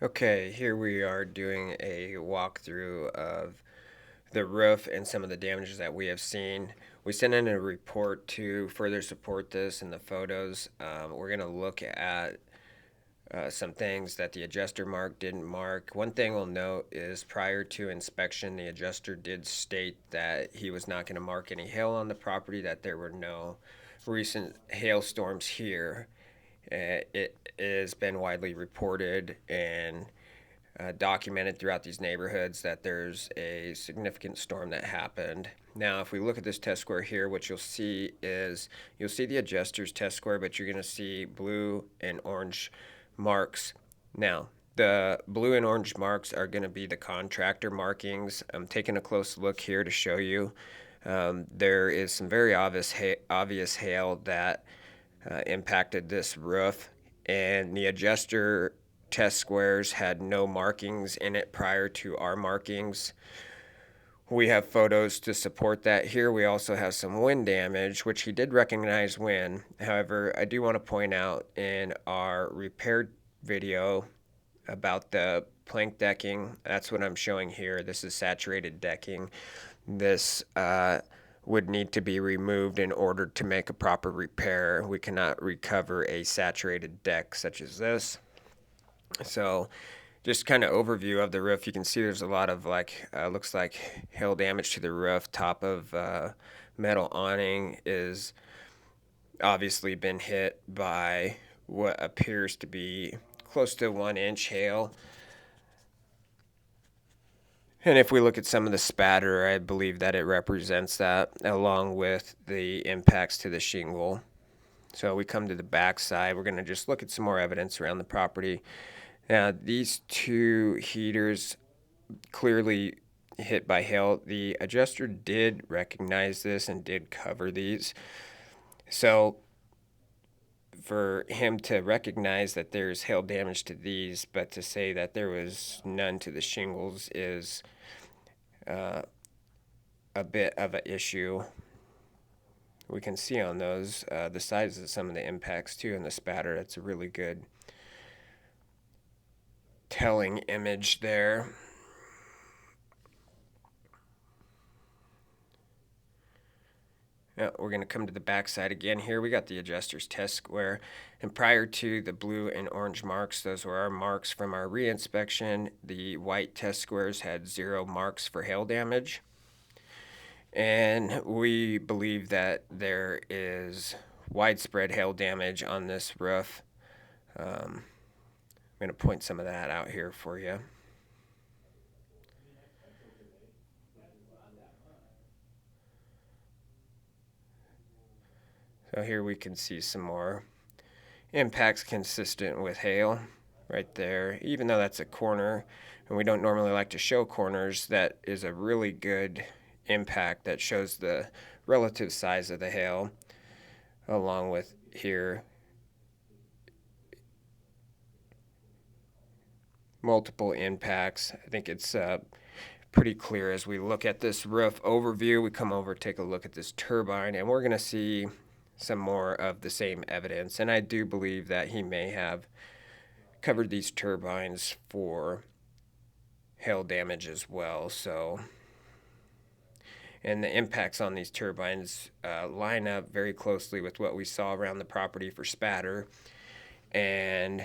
Okay, here we are doing a walkthrough of the roof and some of the damages that we have seen. We sent in a report to further support this in the photos. We're going to look at some things that the adjuster mark didn't mark. One thing we'll note is prior to inspection, the adjuster did state that he was not going to mark any hail on the property, that there were no recent hailstorms here. It has been widely reported and documented throughout these neighborhoods that there's a significant storm that happened. Now, if we look at this test square here, what you'll see is you'll see the adjuster's test square, but you're going to see blue and orange marks. Now, the blue and orange marks are going to be the contractor markings. I'm taking a close look here to show you. There is some very obvious hail that impacted this roof, and the adjuster test squares had no markings in it prior to our markings. We have photos to support that. Here we also have some wind damage, which he did recognize wind. However, I do want to point out in our repaired video about the plank decking, that's what I'm showing here. This is saturated decking. This would need to be removed in order to make a proper repair. We cannot recover a saturated deck such as this. So just kind of overview of the roof. You can see there's a lot of looks like hail damage to the roof. Top of metal awning is obviously been hit by what appears to be close to 1 inch hail. And if we look at some of the spatter, I believe that it represents that, along with the impacts to the shingle. So we come to the back side. We're going to just look at some more evidence around the property. Now, these two heaters clearly hit by hail. The adjuster did recognize this and did cover these. So for him to recognize that there's hail damage to these, but to say that there was none to the shingles is a bit of an issue. We can see on those the size of some of the impacts too, and the spatter. It's a really good telling image there. Now we're going to come to the back side again here. We got the adjuster's test square, and prior to the blue and orange marks, those were our marks from our reinspection. The white test squares had 0 marks for hail damage, and we believe that there is widespread hail damage on this roof. I'm going to point some of that out here for you. So here we can see some more impacts consistent with hail right there. Even though that's a corner, and we don't normally like to show corners, that is a really good impact that shows the relative size of the hail, along with here multiple impacts. I think it's pretty clear as we look at this roof overview. We come over, take a look at this turbine, and we're going to see some more of the same evidence. And I do believe that he may have covered these turbines for hail damage as well. So, and the impacts on these turbines line up very closely with what we saw around the property for spatter and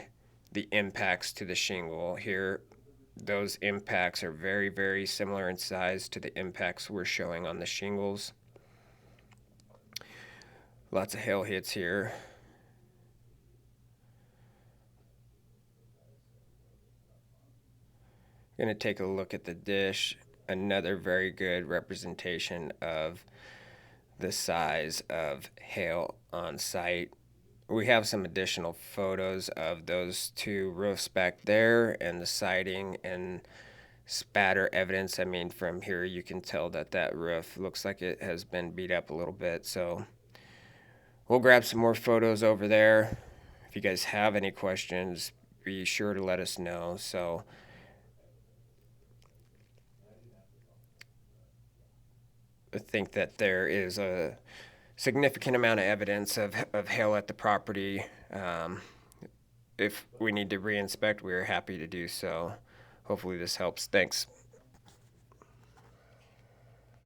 the impacts to the shingle here. Those impacts are very, very similar in size to the impacts we're showing on the shingles. Lots of hail hits here. Going to take a look at the dish. Another very good representation of the size of hail on site. We have some additional photos of those two roofs back there and the siding and spatter evidence. I mean, from here you can tell that that roof looks like it has been beat up a little bit. So we'll grab some more photos over there. If you guys have any questions, be sure to let us know. So I think that there is a significant amount of evidence of hail at the property. if we need to reinspect, we are happy to do so. Hopefully this helps. Thanks.